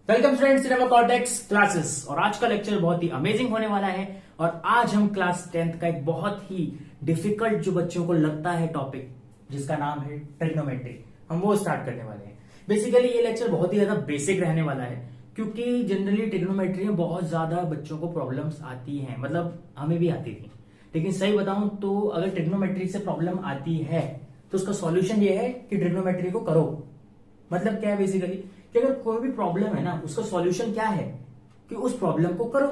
Welcome students cinema cortex classes. और आज का लेक्चर बहुत ही अमेजिंग होने वाला है। और आज हम क्लास 10th का एक बहुत ही डिफिकल्ट जो बच्चों को लगता है टॉपिक, जिसका नाम है ट्रिग्नोमेट्री, हम वो स्टार्ट करने वाले हैं। बेसिकली ये लेक्चर बहुत ही ज्यादा बेसिक रहने वाला है, क्योंकि जनरली ट्रिग्नोमेट्री में बहुत ज्यादा बच्चों को प्रॉब्लम्स आती हैं, मतलब हमें भी आती थी। लेकिन सही बताऊं तो अगर ट्रिग्नोमेट्री से प्रॉब्लम आती है तो उसका सॉल्यूशन ये है कि ट्रिग्नोमेट्री को करो। मतलब क्या है बेसिकली कि अगर कोई भी प्रॉब्लम है ना, उसका सॉल्यूशन क्या है कि उस प्रॉब्लम को करो।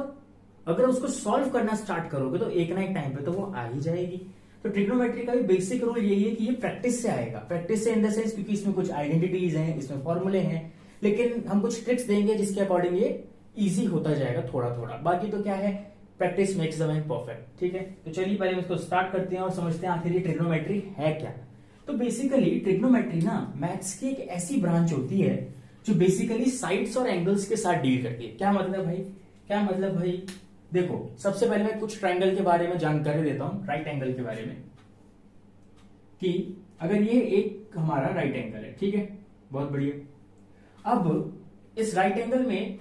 अगर उसको सॉल्व करना स्टार्ट करोगे तो एक ना एक टाइम पे तो वो आ ही जाएगी। तो ट्रिग्नोमेट्री का भी बेसिक रूल यही है कि ये प्रैक्टिस से आएगा। प्रैक्टिस से इन द सेंस क्योंकि इसमें कुछ आइडेंटिटीज हैं, इसमें फॉर्मूले हैं, लेकिन हम कुछ ट्रिक्स देंगे जिसके अकॉर्डिंग ये इजी होता जाएगा थोड़ा थोड़ा। बाकी तो क्या है, practice makes the man perfect. ठीक है, तो चलिए पहले इसको स्टार्ट करते हैं और समझते हैं आखिर ये ट्रिग्नोमेट्री है क्या। तो बेसिकली ट्रिग्नोमेट्री ना मैथ्स की एक ऐसी ब्रांच होती है जो बेसिकली साइड्स और एंगल्स के साथ डील करती है। क्या मतलब भाई, क्या मतलब भाई, देखो सबसे पहले मैं कुछ ट्रायंगल के बारे में जानकारी देता हूं, राइट एंगल के बारे में। कि अगर ये एक हमारा राइट एंगल है, ठीक है, बहुत बढ़िया। अब इस राइट एंगल में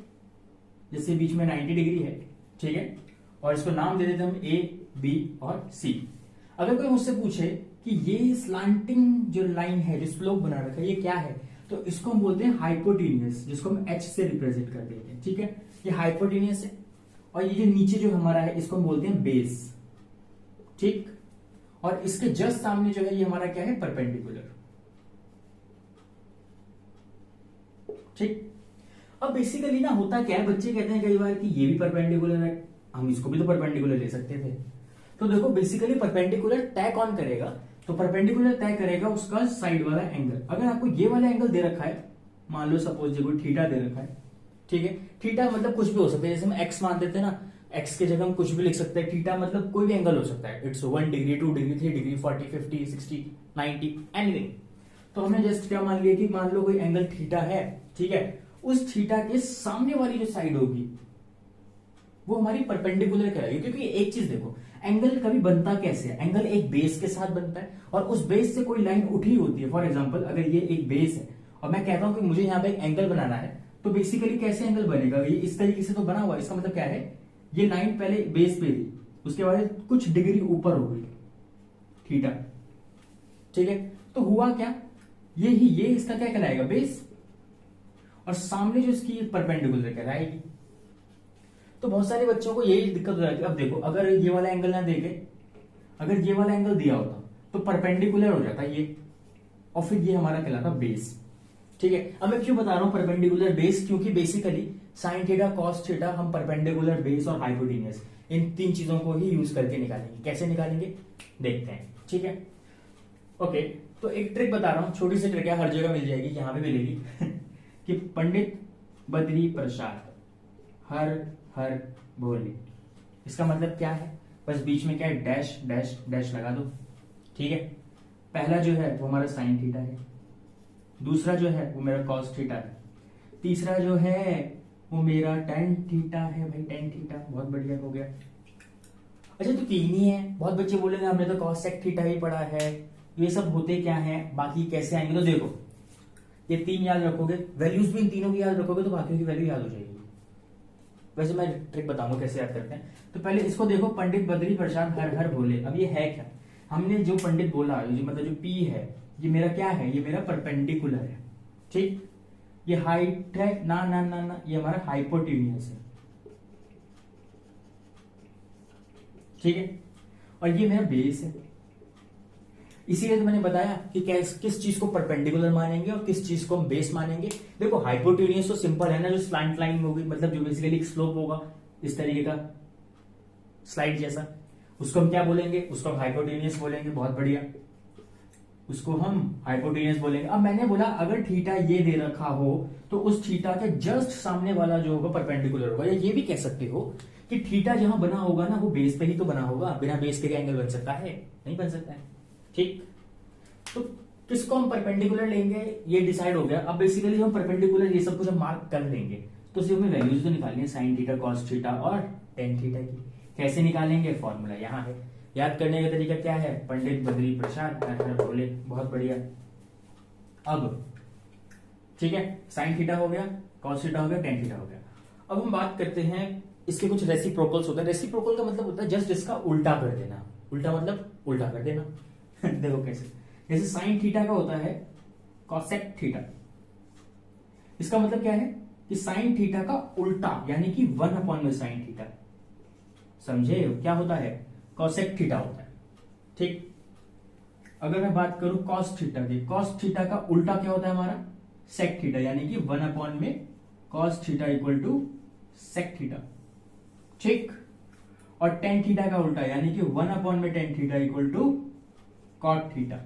जैसे बीच में 90 डिग्री है, ठीक है, और इसको नाम दे देते हम ए, बी और सी। अगर कोई मुझसे पूछे कि ये स्लांटिंग जो लाइन है, जो स्लोप बना रखा है, ये क्या है, तो इसको हम बोलते हैं हाइपोटेनियस, जिसको हम एच से रिप्रेजेंट कर देते हैं। ठीक है, ये हाइपोटेनियस है। और ये जो नीचे जो हमारा है इसको हम बोलते हैं बेस। ठीक, और इसके जस्ट सामने जो है ये हमारा क्या है, परपेंडिकुलर। ठीक, अब बेसिकली ना होता क्या है, बच्चे कहते हैं कई बार कि ये भी परपेंडिकुलर है, हम इसको भी तो परपेंडिकुलर ले सकते थे। तो देखो बेसिकली परपेंडिकुलर तय कौन करेगा, तो परपेंडिकुलर तय करेगा उसका साइड वाला एंगल। अगर आपको ये वाला एंगल दे रखा है, मान लो सपोज देखो थीटा दे रखा है, ठीक है, थीटा मतलब कुछ भी हो सकता है, जैसे हम एक्स मान देते हैं ना, एक्स की जगह हम कुछ भी लिख सकते हैं। थीटा मतलब कोई भी एंगल हो सकता है, it's 1 degree, 2 degree, 3 degree, 40, 50, 60, 90, anything. तो हमने जस्ट क्या मान लिया कि मान लो कोई एंगल थीटा है, ठीक है, उस थीटा के सामने वाली जो साइड होगी वो हमारी परपेंडिकुलर कहलाएगी। क्योंकि एक चीज देखो, एंगल कभी बनता कैसे है, एंगल एक बेस के साथ बनता है और उस बेस से कोई लाइन उठी होती है। फॉर एग्जांपल अगर ये एक बेस है और मैं कहता हूं कि मुझे यहां पे एक एंगल बनाना है, तो बेसिकली कैसे एंगल बनेगा, ये इस तरीके से तो बना हुआ है। इसका मतलब क्या है, ये लाइन पहले बेस पे थी, उसके बाद कुछ डिग्री ऊपर हो गई थीटा, ठीक है, तो हुआ क्या, ये इसका क्या कहलाएगा, बेस, और सामने जो इसकी परपेंडिकुलर कहलाएगी। तो बहुत सारे बच्चों को यही दिक्कत हो जाती है। अब देखो अगर ये वाला एंगल ना देके अगर ये वाला एंगल दिया होता तो परपेंडिकुलर हो जाता ये, और फिर ये हमारा कहलाता बेस। ठीक है, अब मैं क्यों बता रहा हूं परपेंडिकुलर बेस, क्योंकि basically sign theta, cos theta हम परपेंडिकुलर बेस और हाइपोटेनियस इन तीन चीजों को ही यूज करके निकालेंगे। कैसे निकालेंगे देखते हैं, ठीक है। ओके, तो एक ट्रिक बता रहा हूं, छोटी सी ट्रिक है, हर जगह मिल जाएगी, यहां पे मिलेगी कि पंडित बद्री प्रसाद हर हर भोले। इसका मतलब क्या है, बस बीच में क्या है, डैश डैश डैश लगा दो। ठीक है, पहला जो है वो हमारा साइन थीटा है, दूसरा जो है वो मेरा कॉस थीटा है, तीसरा जो है वो मेरा टेन थीटा है। भाई टेन थीटा, बहुत बढ़िया हो गया। अच्छा तो तीन ही है, बहुत बच्चे बोलेंगे हमने तो कॉस सेक थीटा ही पढ़ा है, ये सब होते क्या है, बाकी कैसे आएंगे। तो देखो ये तीन याद रखोगे, वैल्यूज भी इन तीनों की याद रखोगे तो बाकी की वैल्यू याद हो जाएगी। वैसे मैं ट्रिक बताऊंगा कैसे याद करते हैं। तो पहले इसको देखो, पंडित बद्री प्रसाद हर हर भोले। अब ये है क्या, हमने जो पंडित बोला, जो मतलब जो पी है, ये मेरा क्या है, ये मेरा परपेंडिकुलर है। ठीक, ये हाइट है ना ना ना ना, ये हमारा हाइपोटेनियस है। ठीक है, और ये मेरा बेस है। इसीलिए तो मैंने बताया कि किस चीज को परपेंडिकुलर मानेंगे और किस चीज को हम बेस मानेंगे। देखो हाइपोटेनियस तो सिंपल है ना, जो स्लैंट लाइन होगी, मतलब जो बेसिकली एक स्लोप होगा इस तरीके का, स्लाइड जैसा, उसको हम क्या बोलेंगे, उसको हम हाइपोटेनियस बोलेंगे। बहुत बढ़िया, उसको हम हाइपोटेनियस बोलेंगे। अब मैंने बोला अगर थीटा ये दे रखा हो तो उस थीटा के जस्ट सामने वाला जो होगा परपेंडिकुलर होगा, या ये भी कह सकते हो कि थीटा जहां बना होगा ना वो बेस पे ही तो बना होगा, बिना बेस के एंगल बन सकता है, नहीं बन सकता है। ठीक, तो किसको हम परपेंडिकुलर लेंगे ये डिसाइड हो गया। अब बेसिकली हम परपेंडिकुलर ये सब कुछ हम मार्क कर लेंगे, तो सिर्फ हमें वैल्यूज तो निकालनी है, साइन थीटा, कॉस थीटा और टेन थीटा की। कैसे निकालेंगे, फॉर्मूला यहाँ है। याद करने का तरीका क्या है, पंडित बद्री प्रसाद हर हर भोले। बहुत बढ़िया। अब ठीक है, साइन थीटा हो गया, कॉस थीटा हो गया, टेन थीटा हो गया। अब हम बात करते हैं इसके कुछ रेसिप्रोकल्स होते हैं। रेसिप्रोकल का मतलब होता है जस्ट इसका उल्टा कर देना। उल्टा मतलब उल्टा कर देना। देखो कैसे, जैसे साइन थीटा का होता है कॉसेक थीटा। इसका मतलब क्या है कि साइन थीटा का उल्टा यानी कि 1 में साइन थीटा, समझे क्या होता है, कॉसेक थीटा होता है। ठीक, अगर मैं बात करूं कॉस थीटा की, कॉस थीटा का उल्टा क्या होता है हमारा, सेक थीटा, यानी कि 1 में cos theta equal to sec theta. ठीक, और टेन थीटा का उल्टा यानी कि 1 में tan theta equal to cot theta.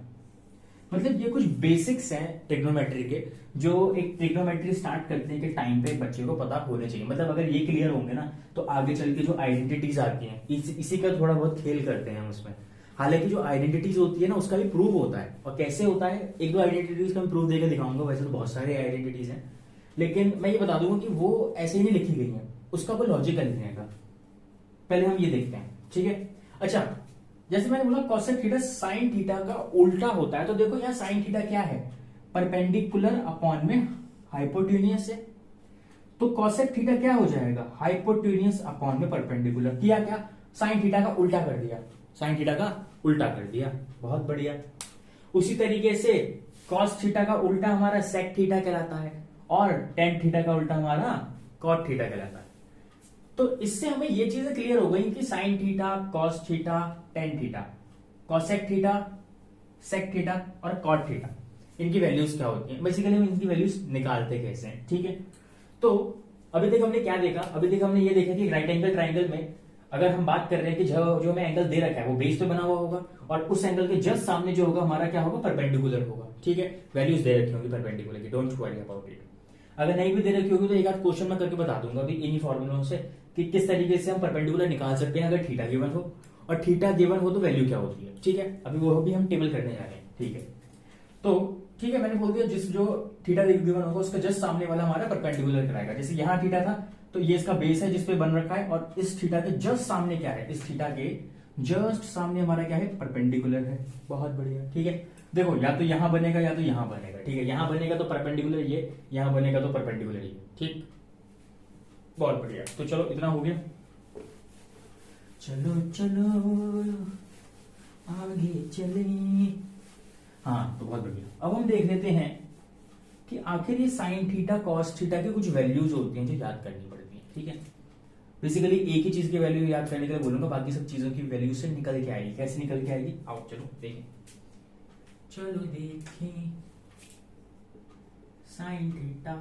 मतलब ये कुछ बेसिक्स हैं ट्रिग्नोमेट्री के, जो एक ट्रिग्नोमेट्री स्टार्ट करने के टाइम पे बच्चे को पता होने चाहिए। मतलब अगर ये क्लियर होंगे ना तो आगे चल के जो आइडेंटिटीज आती हैं इसी का थोड़ा बहुत खेल करते हैं हम उसमें। हालांकि जो आइडेंटिटीज होती है ना उसका भी प्रूव होता है, और कैसे होता है, एक दो आइडेंटिटीज का मैं प्रूफ देकर दिखाऊंगा। वैसे तो बहुत सारे आइडेंटिटीज हैं, लेकिन मैं ये बता दूंगा कि वो ऐसे ही नहीं लिखी गई है, उसका कोई लॉजिक है लिखने का। पहले हम ये देखते हैं, ठीक है। अच्छा, जैसे मैंने बोला कॉसेक थीटा साइन थीटा का उल्टा होता है, तो देखो यहाँ साइन थीटा क्या है, परपेंडिकुलर अपॉन में हाइपोटेन्यूस है। तो कॉसेक थीटा क्या हो जाएगा, हाइपोटेन्यूस अपॉन में परपेंडिकुलर। किया क्या, साइन थीटा का उल्टा कर दिया, साइन थीटा का उल्टा कर दिया, बहुत बढ़िया। उसी तरीके से कॉस थीटा का उल्टा हमारा सेक थीटा कहलाता है, और टेन थीटा का उल्टा हमारा कॉट थीटा कहलाता है। तो इससे हमें ये चीजें क्लियर हो गई कि sine theta, cos theta, tan theta, cosec theta, sec theta और कॉट थीटा, इनकी वैल्यूज क्या होती हैं। बेसिकली हम इनकी वैल्यूज निकालते कैसे हैं, ठीक है। तो अभी तक हमने क्या देखा, अभी तक हमने ये देखा कि राइट एंगल ट्राइंगल में अगर हम बात कर रहे हैं कि जो मैं एंगल दे रखा है वो बेस पे बना हुआ होगा, और उस एंगल के जस्ट सामने जो होगा हमारा क्या होगा, परपेंडिकुलर होगा, ठीक है। वैल्यूज दे रखी होंगी परपेंडिकुलर की, डोंट वरी अबाउट इट। अगर नहीं भी दे रखी होगी तो एक आध क्वेश्चन मैं करके बता दूंगा अभी इन्हीं फॉर्मूलों से कि किस तरीके से हम परपेंडिकुलर निकाल सकते हैं अगर थीटा गिवन हो, और थीटा गिवन हो तो वैल्यू क्या होती है, ठीक है। अभी वो भी हम टेबल करने जा रहे हैं, ठीक है। तो ठीक है, मैंने बोल दिया जिस जो थीटा गिवन होगा उसका जस्ट सामने वाला हमारा परपेंडिकुलर कराएगा। जैसे यहाँ थीटा था तो ये इसका बेस है जिसपे बन रखा है, और इस थीटा के जस्ट सामने क्या है, इस थीटा के जस्ट सामने हमारा क्या है, परपेंडिकुलर है। बहुत बढ़िया, ठीक है। देखो या तो यहां बनेगा या तो यहां बनेगा, ठीक है। यहां बनेगा तो परपेंडिकुलर ये, यहां बनेगा तो परपेंडिकुलर ये, ठीक। बहुत बढ़िया, तो चलो इतना हो गया। चलो चलो आगे चले। हाँ, तो बहुत बढ़िया। अब हम देख लेते हैं कि आखिर ये साइन थीटा कॉस थीटा की कुछ वैल्यूज होती हैं जो याद करनी पड़ती हैं, ठीक है। बेसिकली एक ही चीज की वैल्यू याद करने के लिए बोलूंगा, बाकी सब चीजों की वैल्यू से निकल के आएगी। कैसे निकल के आएगी, आओ चलो देखें। चलो देखें साइन थीटा,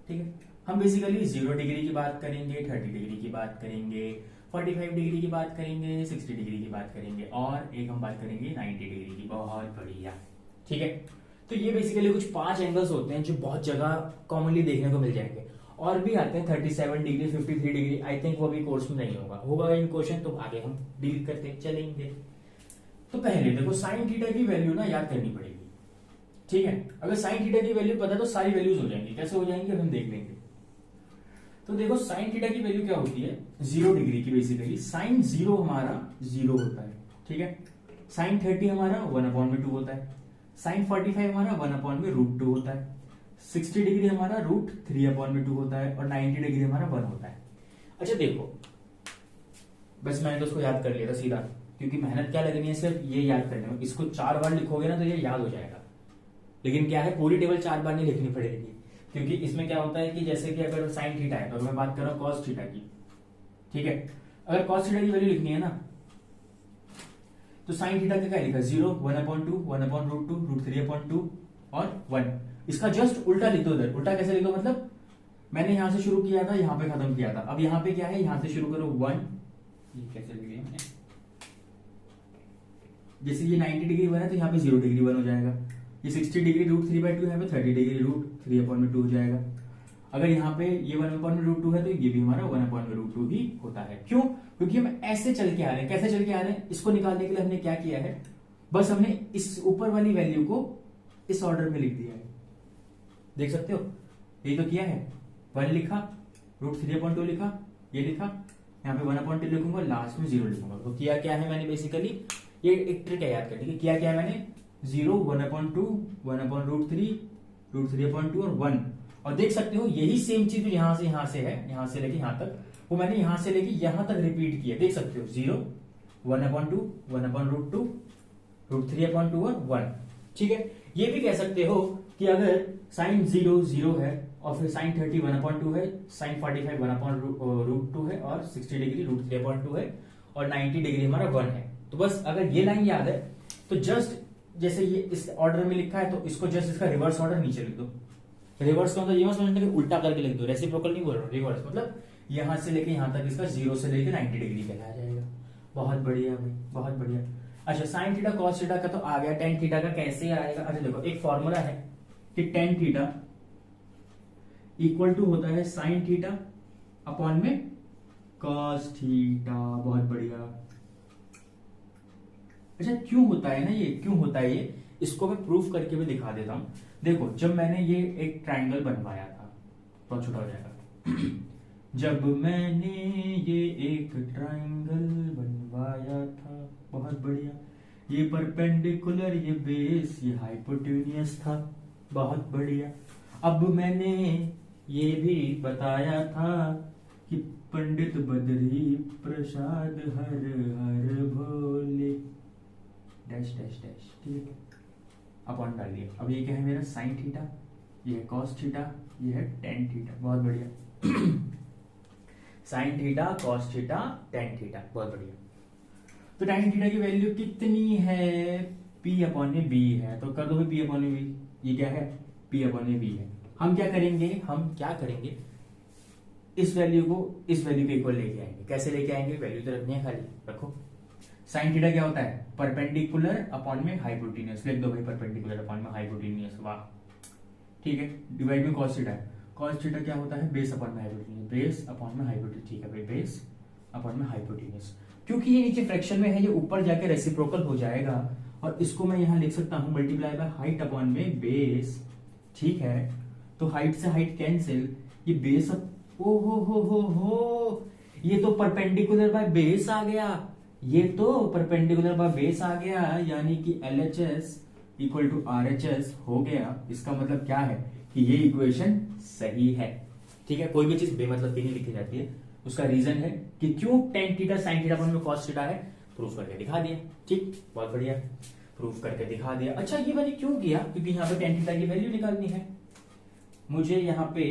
ठीक है। हम बेसिकली 0 डिग्री की बात करेंगे, 30 डिग्री की बात करेंगे, 45 डिग्री की बात करेंगे, 60 डिग्री की बात करेंगे, और एक हम बात करेंगे 90 डिग्री की। बहुत बढ़िया, ठीक है। तो ये बेसिकली कुछ 5 एंगल्स होते हैं जो बहुत जगह कॉमनली देखने को मिल जाएंगे, और भी आते हैं 37 डिग्री, 53 डिग्री। आई थिंक वो भी कोर्स में नहीं होगा इन क्वेश्चन, तो आगे हम डील करते चलेंगे। तो पहले देखो साइन थीटा की वैल्यू ना याद करनी पड़ेगी, ठीक है। अगर साइन थीटा की वैल्यू पता है तो सारी वैल्यूज हो जाएंगी। कैसे हो जाएंगी हम देख लेंगे। तो देखो साइन थीटा की वैल्यू क्या होती है, 0 डिग्री की। बेसिकली साइन 0 हमारा 0 होता है, ठीक है। साइन 30 हमारा 1/2 होता है, साइन 45 हमारा 1/√2 होता है, 60 डिग्री हमारा √3/2 होता है, और 90 डिग्री हमारा 1 होता है। अच्छा देखो, बस मैंने तो उसको याद कर लिया था सीधा, क्योंकि मेहनत क्या लगनी है सिर्फ ये याद करने में। इसको 4 बार लिखोगे ना तो ये याद हो जाएगा, लेकिन क्या है पूरी टेबल 4 बार नहीं लिखनी पड़ेगी, क्योंकि इसमें क्या होता है कि जैसे कि अगर साइन थीटा है तो मैं बात कर रहा हूं कॉस थीटा की, ठीक है। अगर कॉस थीटा की वैल्यू लिखनी है ना तो साइन थीटा का क्या लिखा, 0, 1/2, 1/√2, √3/2 और 1। इसका जस्ट उल्टा लिख दो इधर। उल्टा कैसे लिखो, मतलब मैंने यहां से शुरू किया था, यहां पे खत्म किया था। अब यहां पे क्या है, यहां से शुरू करो 1। ये कैसे लिख दिया मैंने, जैसे ये 90 डिग्री 1 है तो यहाँ पे 0 डिग्री 1 हो जाएगा। ये 60 डिग्री √3/2 यहाँ पे 30 डिग्री √3/2 हो जाएगा। अगर यहाँ पे ये 1/√2 है तो ये भी हमारा 1/√2 ही होता है। क्यों, क्योंकि हम ऐसे चल के आ रहे हैं। कैसे चल के आ रहे हैं, इसको निकालने के लिए हमने क्या किया है, बस हमने इस ऊपर वाली वैल्यू को इस ऑर्डर में लिख दिया है। देख सकते हो, यही तो किया है। 1 लिखा, √3/2 लिखा, ये लिखा, यहाँ पे 1/2 लिखूंगा, लास्ट में 0 लिखूंगा। तो किया क्या है मैंने, बेसिकली ये एक ट्रिक है याद करने की। क्या है मैंने, 0, 1/2, 1/√3, √3/2 और 1 और देख सकते हो यही सेम चीज यहां से है, यहां से लेके यहां तक, वो मैंने यहां से लेके यहां तक रिपीट किया। देख सकते हो 0, 1/2, 1/√2, √3/2 और 1। ठीक है, ये भी कह सकते हो कि अगर साइन 0 0 है और फिर साइन 30 1/2 है, साइन 45 1/√2 है और 60 डिग्री √3/2 है और 90 डिग्री हमारा 1 है। तो बस अगर ये लाइन याद है तो जस्ट जैसे ये इस ऑर्डर में लिखा है तो इसको जस्ट इसका रिवर्स ऑर्डर नीचे लिख दो। रिवर्स का मतलब ये मत समझना कि उल्टा करके लिख दो, रेसिप्रोकल नहीं बोल रहा हूँ, रिवर्स मतलब यहां से लेके यहां तक इसका 0 से लेके 90 डिग्री कहलाया जाएगा। बहुत बढ़िया भाई, बहुत बढ़िया। अच्छा, साइन थीटा कॉस थीटा का तो आ गया, टेन थीटा का कैसे आएगा? अच्छा देखो, एक फॉर्मूला है कि टेन थीटा इक्वल टू होता है साइन थीटा अपॉन में कॉस थीटा। बहुत बढ़िया। अच्छा, क्यों होता है ना ये, क्यों होता है ये, इसको मैं प्रूफ करके भी दिखा देता हूं। देखो, जब मैंने ये एक ट्रायंगल बनवाया था, बहुत छोटा हो जाएगा जब मैंने ये एक ट्रायंगल बनवाया था, बहुत बढ़िया, ये परपेंडिकुलर, ये बेस, ये हाइपोटेन्यूस था, बहुत बढ़िया। अब मैंने ये भी बताया था कि पंडित बद्री प्रसाद हर हर भोले डैश डैश डैश। ठीक है, अपॉन डाल दिया। अब ये क्या है मेरा साइन थीटा, ये है कॉस थीटा, ये है टेन थीटा। बहुत बढ़िया। Sign theta cos theta tan theta, बहुत बढ़िया। तो टेन थीटा की वैल्यू कितनी है? P अपॉन में B है, तो कर दो P अपॉन में B। ये क्या है? P अपॉन में B है। हम क्या करेंगे, इस वैल्यू को इस वैल्यू के इक्वल लेके आएंगे। कैसे लेके आएंगे? वैल्यू तो रखनी है, खाली रखो। साइन थीटा क्या होता है? परपेंडिकुलर अपॉन में हाइपोटेन्यूस। लिख दो भाई, परपेंडिकुलर अपॉन में हाइपोटेन्यूस। वाह, ठीक है। डिवाइड में कॉस थीटा है। कॉस थीटा क्या होता है? बेस अपॉन में हाइपोटेन्यूस। बेस अपॉन में हाइपोटेन्यूस। ठीक है भाई, बेस अपॉन में हाइपोटेन्यूस। क्योंकि ये नीचे फ्रैक्शन में है, ये ऊपर जाके रेसिप्रोकल हो जाएगा और इसको मैं यहां लिख सकता हूं मल्टीप्लाई बाय हाइट अपॉन में बेस। ठीक है, तो हाइट से हाइट कैंसिल, ये बेस ओ हो, ये तो परपेंडिकुलर बाय बेस आ गया, ये तो परपेंडिकुलर बाय बेस आ गया, यानी कि LHS इक्वल टू RHS हो गया। इसका मतलब क्या है कि ये इक्वेशन सही है। ठीक है, कोई भी चीज बेमतलब की नहीं लिखी जाती है। उसका रीजन है कि क्यों tan theta sine theta upon में कॉस थीटा है, प्रूफ करके दिखा दिया। ठीक, बहुत बढ़िया, प्रूफ करके दिखा दिया। अच्छा, ये मैंने क्यों किया? क्योंकि यहाँ पे टेन थीटा की वैल्यू निकालनी है मुझे, यहाँ पे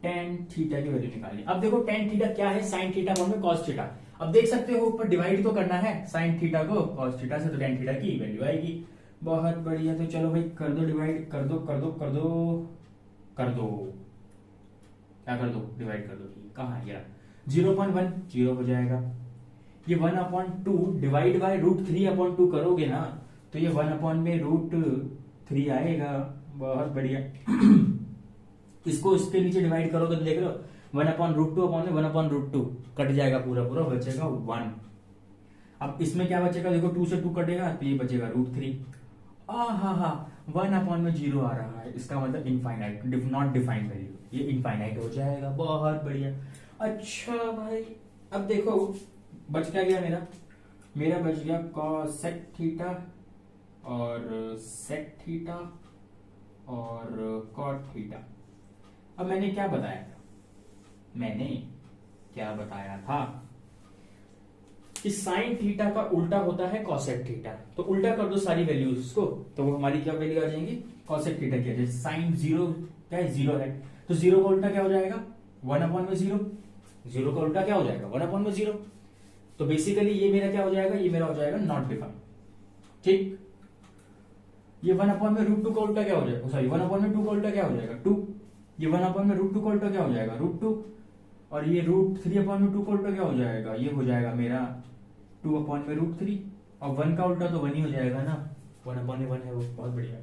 टेन थीटा की वैल्यू निकालनी। अब देखो टेन थीटा क्या है? साइन थीटा अपॉन में कॉस थीटा। अब देख सकते हो ऊपर डिवाइड तो करना है साइन थीटा को कॉस थीटा से, तो टेन थीटा की वैल्यू आएगी। बहुत बढ़िया, तो चलो भाई कर दो डिवाइड, कर दो क्या कर दो? डिवाइड कर दो। कहाँ है यार? 0.1 0 हो जाएगा। ये 1/2 डिवाइड बाय √3/2 करोगे ना तो ये 1 अपॉन में √3 आएगा। बहुत बढ़िया। इसको इसके नीचे डिवाइड करोगे तो देख लो 1/√2 अपॉन में 1/√2 कट जाएगा, पूरा पूरा बचेगा 1। अब इसमें क्या बचेगा? देखो 2 से 2 कटेगा तो ये बचेगा √3। हा 1 अपॉन में 0 आ रहा है, इसका मतलब इनफाइनाइट, नॉट डिफाइंड वैल्यू, ये इनफाइनाइट हो जाएगा। बहुत बढ़िया। अच्छा भाई, अब देखो बच क्या गया मेरा बच गया कॉसेक थीटा और सेक थीटा और कॉट थीटा। अब मैंने क्या बताया था कि साइन थीटा का उल्टा होता है कॉसेक थीटा। तो उल्टा कर दो सारी वैल्यूज को, तो वो हमारी क्या वैल्यू आ जाएंगी? कॉसेक थीटा की। जैसे साइन 0 क्या है? 0 है, तो 0 का उल्टा क्या हो जाएगा? 1 अपॉन में 0। 0 का उल्टा क्या हो जाएगा? 1 अपॉन में 0। तो बेसिकली ये मेरा क्या हो जाएगा? ये मेरा हो जाएगा नॉट डिफाइंड। ठीक, ये 1 अपॉन में √2 का उल्टा क्या हो जाएगा? सॉरी, 1 अपॉन में 2 का उल्टा क्या हो जाएगा? 2। ये 1 अपॉन में √2 का उल्टा क्या हो जाएगा? √2। और ये √3 अपॉन में 2 का उल्टा क्या हो जाएगा? ये हो जाएगा मेरा 2 अपॉन में √3। और 1 का उल्टा तो 1 ही हो जाएगा ना, 1 अपॉन में 1 है वो। बहुत बढ़िया।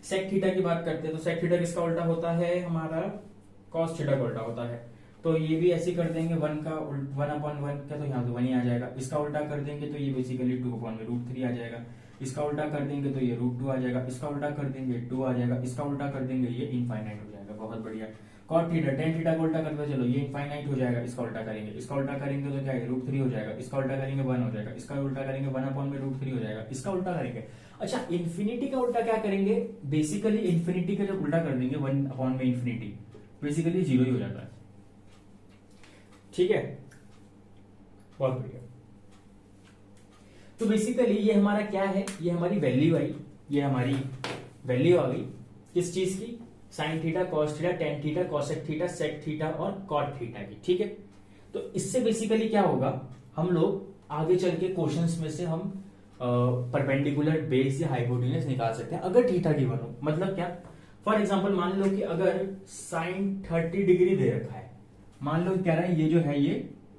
सेक थीटा की बात करते हैं तो सेक थीटा किसका उल्टा होता है? हमारा कॉस थीटा का उल्टा होता है। तो ये भी ऐसे कर देंगे, 1 अपॉन 1 का तो यहाँ तो 1 ही आ जाएगा। इसका उल्टा कर देंगे तो ये बेसिकली 2 अपॉन में √3 आ जाएगा। इसका उल्टा कर देंगे तो ये √2 आ जाएगा। इसका उल्टा कर देंगे 2 आ जाएगा। इसका उल्टा कर देंगे ये इनफाइनाइट हो जाएगा। जाएगा, बहुत बढ़िया। कॉट थीटा, टेन थीटा को उल्टा करते चलो, ये इनफाइनाइट हो जाएगा, इसका उल्टा करेंगे, इसका उल्टा करेंगे तो क्या है, √3 हो जाएगा, इसका उल्टा करेंगे 1 हो जाएगा, इसका उल्टा करेंगे 1/√3 हो जाएगा, इसका उल्टा करेंगे। अच्छा, इन्फिनिटी का उल्टा क्या करेंगे, बेसिकली इन्फिनिटी का जब उल्टा कर देंगे 1/∞, बेसिकली 0 ही हो जाता है। ठीक है, बहुत बढ़िया। तो बेसिकली ये हमारा क्या है, ये हमारी वैल्यू आई, ये हमारी वैल्यू आ गई किस चीज की, sine theta, cos theta, tan theta, cosec theta, sec theta और कॉट थीटा की। ठीक है, तो इससे बेसिकली क्या होगा, हम लोग आगे चल के क्वेश्चंस में से हम परपेंडिकुलर बेस या हाइपोटेन्यूज निकाल सकते हैं अगर थीटा गिवन हो। मतलब क्या, फॉर एग्जांपल मान लो कि अगर साइन 30 डिग्री दे रखा है, मान लो कह रहा है ये जो है ये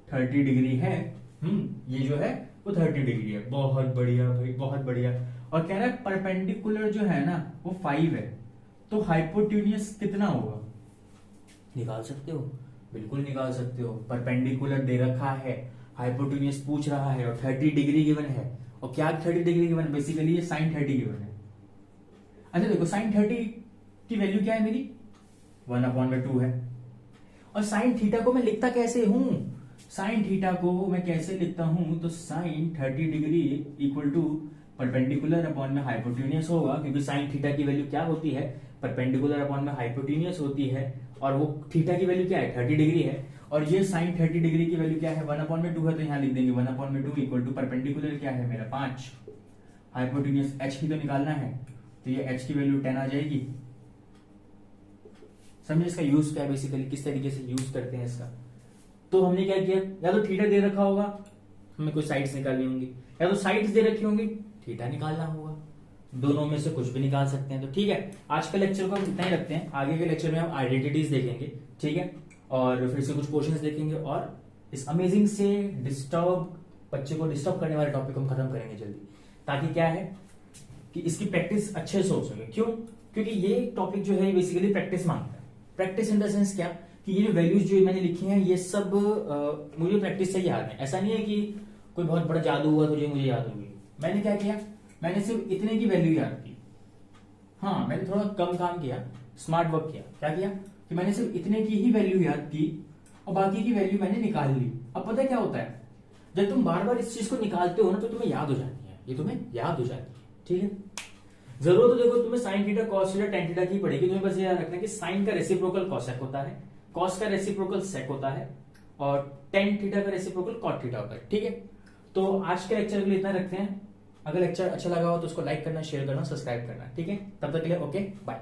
30 डिग्री है, ये जो है वो 30 डिग्री है, बहुत बढ़िया भाई, बहुत बढ़िया। और कह रहा है परपेंडिकुलर जो है ना वो 5 है, तो हाइपोटेन्यूज कितना होगा, निकाल सकते हो, बिल्कुल निकाल सकते हो। परपेंडिकुलर दे रखा है, हाइपोटेन्यूज पूछ रहा है और 30 डिग्री गिवन है, और क्या 30 डिग्री गिवन, बेसिकली ये साइन 30 गिवन है। अच्छा देखो, साइन 30 की वैल्यू क्या है मेरी, 1/2 है। और साइन थीटा को मैं लिखता कैसे हूं, साइन थीटा को मैं कैसे लिखता हूं, तो sine 30 degree equal to perpendicular upon में हाइपोटेन्यूज होगा, क्योंकि साइन थीटा की वैल्यू क्या होती है, परपेंडिकुलर अपॉन में हाइपोटेन्यूज होती है, और वो थीटा की वैल्यू क्या है, 30 डिग्री है, और ये साइन 30 डिग्री की वैल्यू क्या है, 1/2 है, तो यहां लिख देंगे 1/2 इक्वल टू परपेंडिकुलर क्या है मेरा 5, हाइपोटेन्यूज h की तो निकालना है, तो ये h की वैल्यू 10 आ जाएगी। समझे इसका यूज क्या है, बेसिकली किस तरीके से यूज करते हैं इसका। तो हमने क्या किया, या तो थीटा दे रखा होगा, हमें कोई साइड्स निकालनी होंगी, या तो साइड्स दे रखी होंगी, थीटा निकालना होगा, दोनों में से कुछ भी निकाल सकते हैं। तो ठीक है, आज के लेक्चर को हम इतना ही रखते हैं, आगे के लेक्चर में हम आइडेंटिटीज देखेंगे, ठीक है, और फिर से कुछ क्वेश्चंस देखेंगे, और इस अमेजिंग से बच्चे को डिस्टर्ब करने वाले टॉपिक को हम खत्म करेंगे जल्दी, ताकि क्या है कि इसकी प्रैक्टिस अच्छे से हो सके। क्यों, क्योंकि ये टॉपिक जो है बेसिकली प्रैक्टिस मांगता है। प्रैक्टिस इन द सेंस क्या, कि ये जो वैल्यूज जो मैंने लिखी हैं ये सब मुझे प्रैक्टिस से याद है। ऐसा नहीं है कि कोई बहुत बड़ा जादू हुआ तो मुझे याद होगी। मैंने क्या किया, मैंने सिर्फ इतने की वैल्यू याद की, हाँ मैंने थोड़ा कम काम किया, स्मार्ट वर्क किया। क्या किया कि मैंने सिर्फ इतने की ही वैल्यू याद की और बाकी की वैल्यू मैंने निकाल ली। अब पता है क्या होता है, जब तुम बार बार इस चीज को निकालते हो ना तो तुम्हें याद हो जाती है, ये तुम्हें याद हो जाती है। ठीक है, जरूरत तो देखो तुम्हें sign theta, cos theta, tan theta की पड़ेगी। तुम्हें बस याद रखना है कि साइन का रेसिप्रोकल कॉसेक होता है, कॉस का रेसिप्रोकल सेक होता है, और टेन थीटा का रेसिप्रोकल कॉट थीटा होता है। ठीक है, तो आज के लेक्चर के लिए इतना रखते हैं। अगर लेक्चर अच्छा लगा हो तो उसको लाइक करना, शेयर करना, सब्सक्राइब करना। ठीक है, तब तक के लिए ओके बाय।